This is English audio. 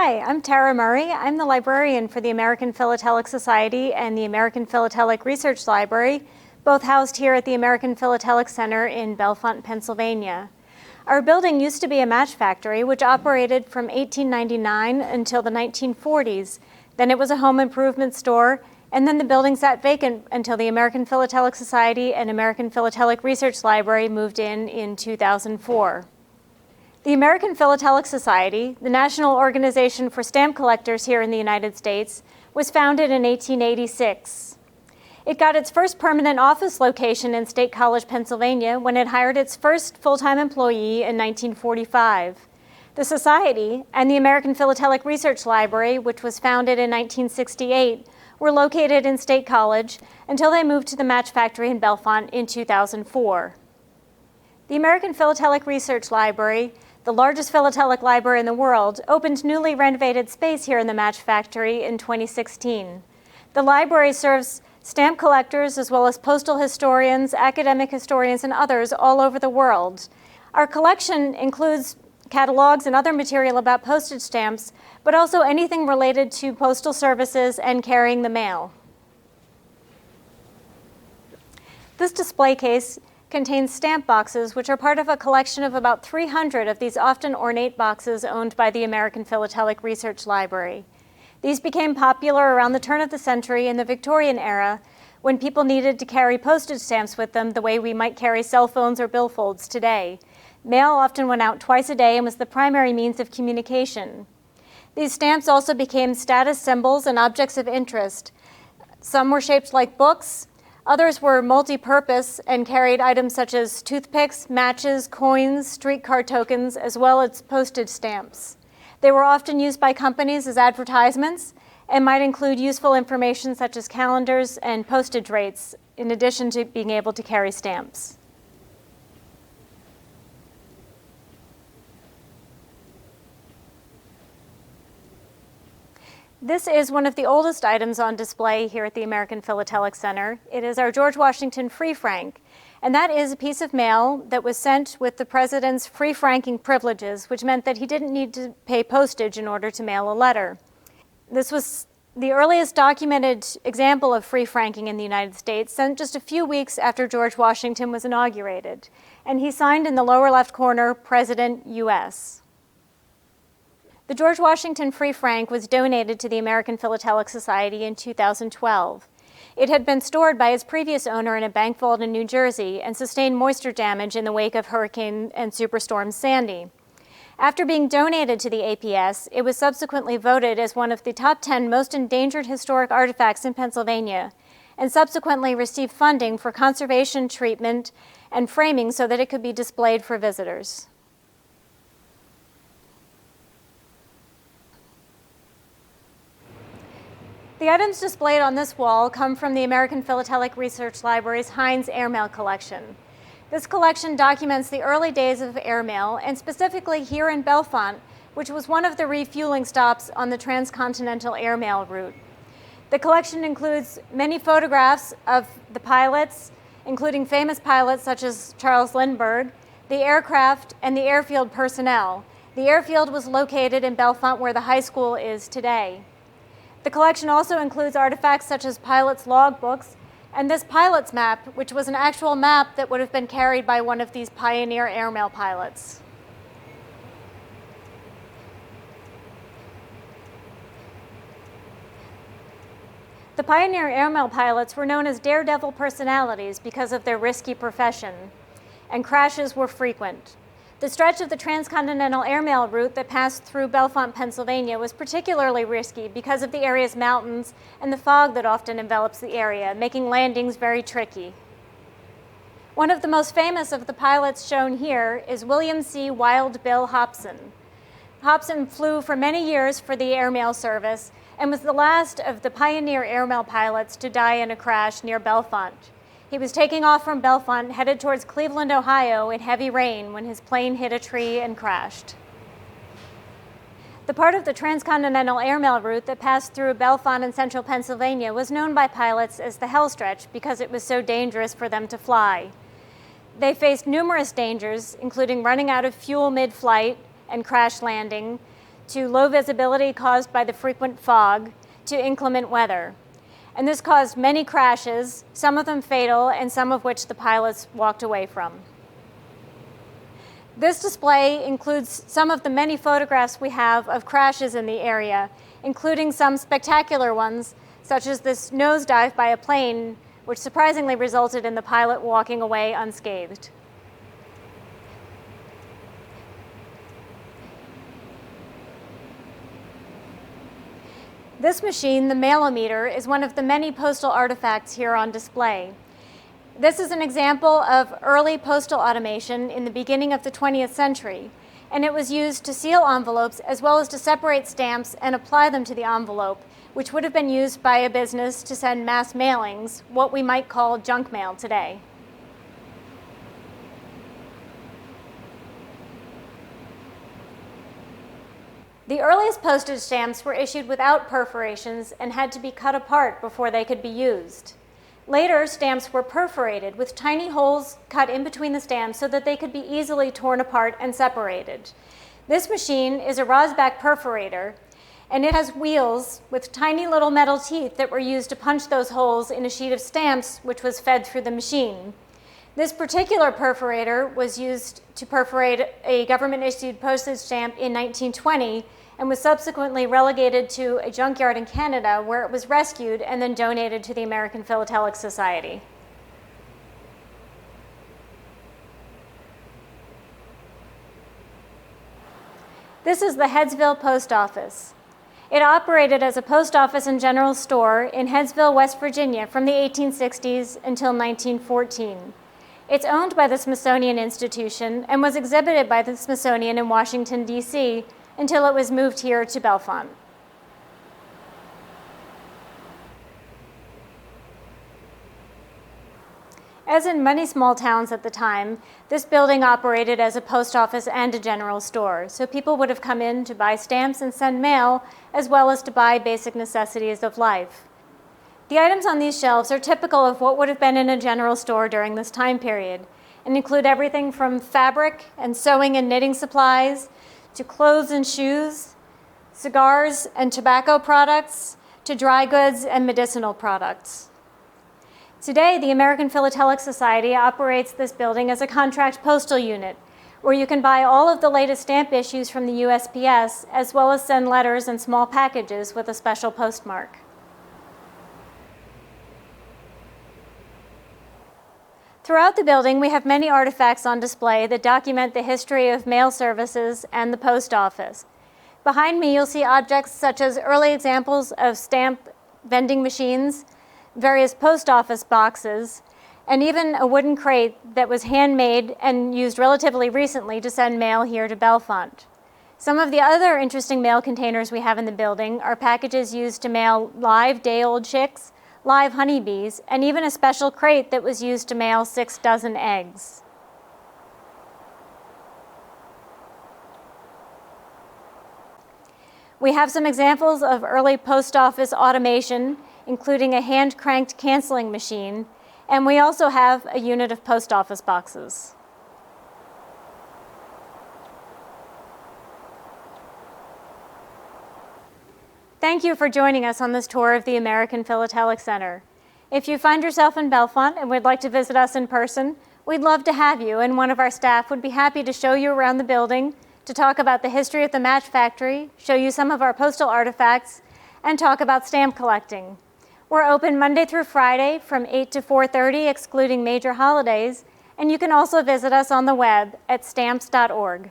Hi, I'm Tara Murray. I'm the librarian for the American Philatelic Society and the American Philatelic Research Library, both housed here at the American Philatelic Center in Bellefonte, Pennsylvania. Our building used to be a match factory, which operated from 1899 until the 1940s. Then it was a home improvement store, and then the building sat vacant until the American Philatelic Society and American Philatelic Research Library moved in 2004. The American Philatelic Society, the national organization for stamp collectors here in the United States, was founded in 1886. It got its first permanent office location in State College, Pennsylvania, when it hired its first full-time employee in 1945. The Society and the American Philatelic Research Library, which was founded in 1968, were located in State College until they moved to the Match Factory in Bellefonte in 2004. The American Philatelic Research Library, the largest philatelic library in the world, opened newly renovated space here in the Match Factory in 2016. The library serves stamp collectors as well as postal historians, academic historians, and others all over the world. Our collection includes catalogs and other material about postage stamps, but also anything related to postal services and carrying the mail. This display case contains stamp boxes, which are part of a collection of about 300 of these often ornate boxes owned by the American Philatelic Research Library. These became popular around the turn of the century in the Victorian era, when people needed to carry postage stamps with them the way we might carry cell phones or billfolds today. Mail often went out twice a day and was the primary means of communication. These stamps also became status symbols and objects of interest. Some were shaped like books. Others were multi-purpose and carried items such as toothpicks, matches, coins, streetcar tokens, as well as postage stamps. They were often used by companies as advertisements and might include useful information such as calendars and postage rates, in addition to being able to carry stamps. This is one of the oldest items on display here at the American Philatelic Center. It is our George Washington free frank, and that is a piece of mail that was sent with the president's free franking privileges, which meant that he didn't need to pay postage in order to mail a letter. This was the earliest documented example of free franking in the United States, sent just a few weeks after George Washington was inaugurated, and he signed in the lower left corner, President, U.S. The George Washington Free Frank was donated to the American Philatelic Society in 2012. It had been stored by its previous owner in a bank vault in New Jersey and sustained moisture damage in the wake of Hurricane and Superstorm Sandy. After being donated to the APS, it was subsequently voted as one of the top 10 most endangered historic artifacts in Pennsylvania, and subsequently received funding for conservation, treatment, and framing so that it could be displayed for visitors. The items displayed on this wall come from the American Philatelic Research Library's Heinz Airmail collection. This collection documents the early days of airmail, and specifically here in Bellefonte, which was one of the refueling stops on the transcontinental airmail route. The collection includes many photographs of the pilots, including famous pilots such as Charles Lindbergh, the aircraft, and the airfield personnel. The airfield was located in Bellefonte, where the high school is today. The collection also includes artifacts such as pilots' logbooks and this pilot's map, which was an actual map that would have been carried by one of these pioneer airmail pilots. The pioneer airmail pilots were known as daredevil personalities because of their risky profession, and crashes were frequent. The stretch of the transcontinental airmail route that passed through Bellefonte, Pennsylvania was particularly risky because of the area's mountains and the fog that often envelops the area, making landings very tricky. One of the most famous of the pilots shown here is William C. Wilde Bill Hobson. Hobson flew for many years for the airmail service and was the last of the pioneer airmail pilots to die in a crash near Bellefonte. He was taking off from Bellefonte, headed towards Cleveland, Ohio, in heavy rain when his plane hit a tree and crashed. The part of the transcontinental airmail route that passed through Bellefonte and central Pennsylvania was known by pilots as the Hell Stretch because it was so dangerous for them to fly. They faced numerous dangers, including running out of fuel mid-flight and crash landing, to low visibility caused by the frequent fog, to inclement weather. And this caused many crashes, some of them fatal, and some of which the pilots walked away from. This display includes some of the many photographs we have of crashes in the area, including some spectacular ones, such as this nosedive by a plane, which surprisingly resulted in the pilot walking away unscathed. This machine, the Maleometer, is one of the many postal artifacts here on display. This is an example of early postal automation in the beginning of the 20th century, and it was used to seal envelopes as well as to separate stamps and apply them to the envelope, which would have been used by a business to send mass mailings, what we might call junk mail today. The earliest postage stamps were issued without perforations and had to be cut apart before they could be used. Later, stamps were perforated with tiny holes cut in between the stamps so that they could be easily torn apart and separated. This machine is a Rosbach perforator, and it has wheels with tiny little metal teeth that were used to punch those holes in a sheet of stamps which was fed through the machine. This particular perforator was used to perforate a government-issued postage stamp in 1920 and was subsequently relegated to a junkyard in Canada where it was rescued and then donated to the American Philatelic Society. This is the Headsville Post Office. It operated as a post office and general store in Headsville, West Virginia from the 1860s until 1914. It's owned by the Smithsonian Institution and was exhibited by the Smithsonian in Washington, D.C. until it was moved here to Bellefonte. As in many small towns at the time, this building operated as a post office and a general store, so people would have come in to buy stamps and send mail, as well as to buy basic necessities of life. The items on these shelves are typical of what would have been in a general store during this time period, and include everything from fabric and sewing and knitting supplies, to clothes and shoes, cigars and tobacco products, to dry goods and medicinal products. Today, the American Philatelic Society operates this building as a contract postal unit, where you can buy all of the latest stamp issues from the USPS, as well as send letters and small packages with a special postmark. Throughout the building, we have many artifacts on display that document the history of mail services and the post office. Behind me, you'll see objects such as early examples of stamp vending machines, various post office boxes, and even a wooden crate that was handmade and used relatively recently to send mail here to Bellefonte. Some of the other interesting mail containers we have in the building are packages used to mail live day-old chicks, live honeybees, and even a special crate that was used to mail 6 dozen eggs. We have some examples of early post office automation, including a hand-cranked canceling machine, and we also have a unit of post office boxes. Thank you for joining us on this tour of the American Philatelic Center. If you find yourself in Bellefonte and would like to visit us in person, we'd love to have you, and one of our staff would be happy to show you around the building, to talk about the history of the match factory, show you some of our postal artifacts, and talk about stamp collecting. We're open Monday through Friday from 8 to 4:30, excluding major holidays, and you can also visit us on the web at stamps.org.